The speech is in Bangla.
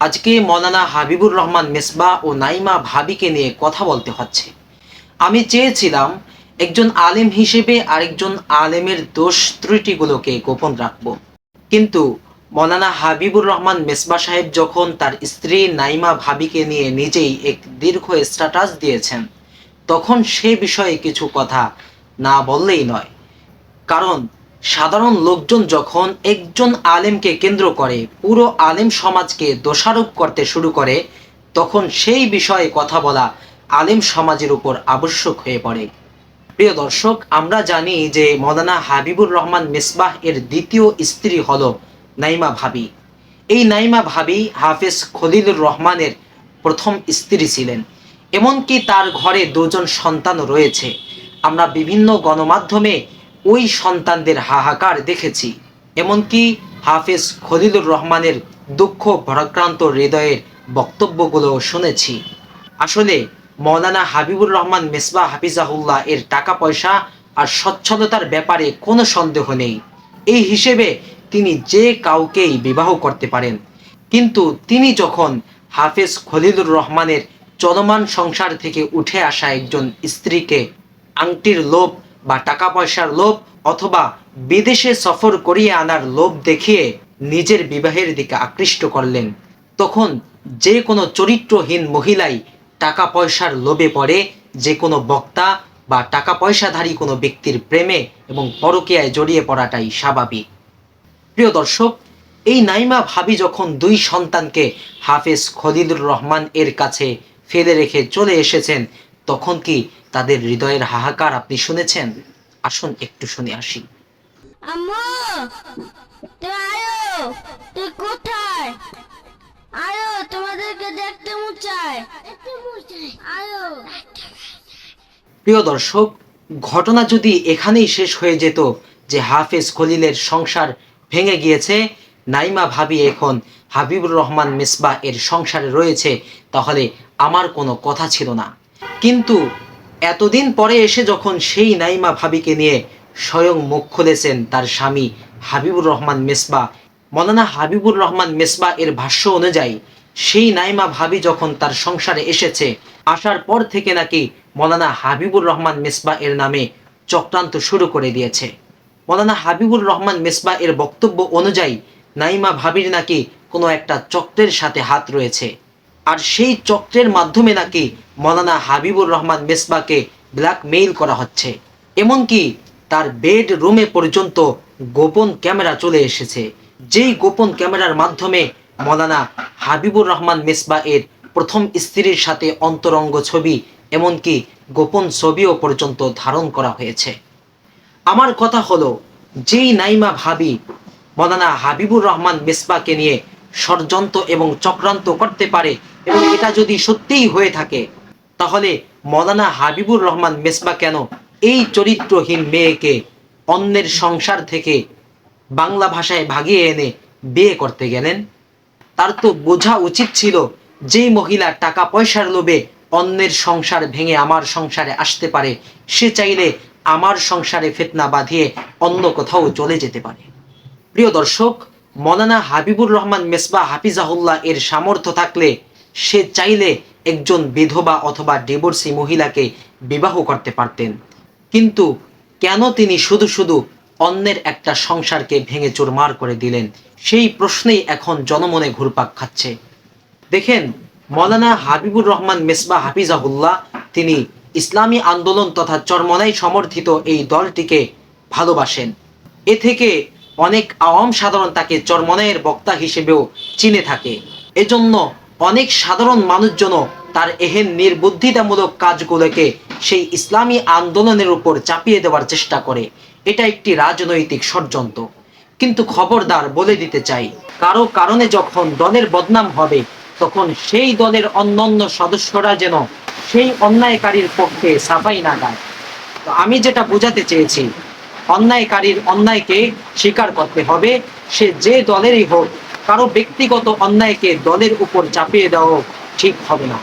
আজকে মৌলানা হাবিবুর রহমান মেসবাহ ও নাইমা ভাবিকে নিয়ে কথা বলতে হচ্ছে। আমি চেয়েছিলাম একজন আলেম হিসেবে আরেকজন আলেমের দোষ ত্রুটিগুলোকে গোপন রাখব, কিন্তু মৌলানা হাবিবুর রহমান মেসবাহ সাহেব যখন তার স্ত্রী নাইমা ভাবিকে নিয়ে নিজেই এক দীর্ঘ স্ট্যাটাস দিয়েছেন, তখন সে বিষয়ে কিছু কথা না বললেই নয়। কারণ সাধারণ লোকজন যখন একজন আলেমকে কেন্দ্র করে পুরো আলেম সমাজকে দোষারোপ করতে শুরু করে, তখন সেই বিষয়ে কথা বলা আলেম সমাজের উপর আবশ্যক হয়ে পড়ে। প্রিয় দর্শক, আমরা জানি যে মৌলানা হাবিবুর রহমান মেসবাহ এর দ্বিতীয় স্ত্রী হল নাইমা ভাবি। এই নাইমা ভাবি হাফেজ খলিলুর রহমানের প্রথম স্ত্রী ছিলেন। এমনকি তার ঘরে দুজন সন্তান রয়েছে। আমরা বিভিন্ন গণমাধ্যমে ওই সন্তানদের হাহাকার দেখেছি। এমনকি হাফেজ খলিলুর রহমানের দুঃখ ভারাক্রান্ত হৃদয়ের বক্তব্যগুলো শুনেছি। আসলে মৌলানা হাবিবুর রহমান মেসবাহ হাফিজাহুল্লাহ এর টাকা পয়সা আর সচ্ছলতার ব্যাপারে কোনো সন্দেহ নেই। এই হিসেবে তিনি যে কাউকেই বিবাহ করতে পারেন। কিন্তু তিনি যখন হাফেজ খলিলুর রহমানের চলমান সংসার থেকে উঠে আসা একজন স্ত্রীকে আংটির লোভ বা টাকা পয়সার লোভ অথবা বিদেশে সফর করিয়ে আনার লোভ দেখিয়ে নিজের বিবাহের দিকে আকৃষ্ট করলেন, তখন যে কোনো চরিত্রহীন মহিলাই টাকা পয়সার লোভে পড়ে যে কোনো বক্তা বা টাকা পয়সাধারী কোনো ব্যক্তির প্রেমে এবং পরকীয়ায় জড়িয়ে পড়াটাই স্বাভাবিক। প্রিয় দর্শক, এই নাইমা ভাবি যখন দুই সন্তানকে হাফেজ খলিলুর রহমান এর কাছে ফেলে রেখে চলে এসেছেন, তখন কি তাদের হৃদয়ের হাহাকার আপনি শুনেছেন? আসুন একটু শুনে আসি। আম্মু, তুই আয়ো, তুই কোথায়? আয়ো, তোমাদেরকে দেখতে মন চায়। আয়ো। প্রিয় দর্শক, ঘটনা যদি এখানেই শেষ হয়ে যেত যে হাফেজ খলিলের সংসার ভেঙে গিয়েছে, নাইমা ভাবি এখন হাবিবুর রহমান মেসবাহ এর সংসারে রয়েছে, তাহলে আমার কোনো কথা ছিল না। কিন্তু এতদিন পরে এসে যখন সেই নাইমা ভাবিকে নিয়ে স্বয়ং মুখ খুলেছেন তার স্বামী হাবিবুর রহমান মেসবাহ, মৌলানা হাবিবুর রহমান মেসবাহ এর ভাষ্য অনুযায়ী সেই নাইমা ভাবি যখন তার সংসারে এসেছে, আসার পর থেকে নাকি মৌলানা হাবিবুর রহমান মেসবাহ এর নামে চক্রান্ত শুরু করে দিয়েছে। মৌলানা হাবিবুর রহমান মেসবাহ এর বক্তব্য অনুযায়ী নাইমা ভাবির নাকি কোনো একটা চক্রের সাথে হাত রয়েছে, আর সেই চক্রের মাধ্যমে নাকি মৌলানা হাবিবুর রহমান মেসবাহকে ব্ল্যাকমেইল করা হচ্ছে। এমনকি তার বেডরুমে পর্যন্ত গোপন ক্যামেরা চলে এসেছে, যেই গোপন ক্যামেরার মাধ্যমে মৌলানা হাবিবুর রহমান মেসবাহ এর প্রথম স্ত্রীর সাথে অন্তরঙ্গ ছবি, এমনকি গোপন ছবিও পর্যন্ত ধারণ করা হয়েছে। আমার কথা হলো, যেই নাইমা ভাবি মৌলানা হাবিবুর রহমান মেসবাহকে নিয়ে ষড়যন্ত্র এবং চক্রান্ত করতে পারে, এবং এটা যদি সত্যিই হয়ে থাকে, তাহলে মৌলানা হাবিবুর রহমান মেসবাহ কেন এই চরিত্রহীন মেয়েকে অন্যের সংসার থেকে বাংলা ভাষায় ভাগিয়ে এনে বিয়ে করতে গেলেন? তার তো বোঝা উচিত ছিল, যেই মহিলা টাকা পয়সার লোভে অন্যের সংসার ভেঙে আমার সংসারে আসতে পারে, সে চাইলে আমার সংসারে ফিতনা বাঁধিয়ে অন্য কোথাও চলে যেতে পারে। প্রিয় দর্শক, মৌলানা হাবিবুর রহমান মেসবাহ হাফিজাহুল্লাহ এর সামর্থ্য থাকলে সে চাইলে একজন বিধবা অথবা ডিভোর্সি মহিলাকে বিবাহ করতে পারতেন। কিন্তু কেন তিনি শুধু শুধু অন্যের একটা সংসারকে ভেঙে চুরমার করে দিলেন, সেই প্রশ্নেই এখন জনমনে ঘুরপাক খাচ্ছে। দেখেন, মৌলানা হাবিবুর রহমান মেসবাহ হাফিজাহুল্লাহ তিনি ইসলামী আন্দোলন তথা চরমনাই সমর্থিত এই দলটিকে ভালোবাসেন। এ থেকে অনেক আওয়াম সাধারণ তাকে চরমনাইয়ের বক্তা হিসেবেও চিনে থাকে। এজন্য অনেক সাধারণ মানুষজনও তার এহেন নির্বুদ্ধিতামূলক কাজগুলোকে সেই ইসলামী আন্দোলনের উপর চাপিয়ে দেওয়ার চেষ্টা করে। এটা একটি রাজনৈতিক ষড়যন্ত্র। কিন্তু খবরদার বলে দিতে চাই, কারো কারণে যখন দলের বদনাম হবে, তখন সেই দলের অন্যান্য সদস্যরা যেন সেই অন্যায়কারীর পক্ষে সাফাই না গায়। তো আমি যেটা বোঝাতে চেয়েছি, অন্যায়কারীর অন্যায়কে স্বীকার করতে হবে, সে যে দলেরই হোক। কারো ব্যক্তিগত অন্যায়কে দলের উপর চাপিয়ে দেওয়া ঠিক হবে না।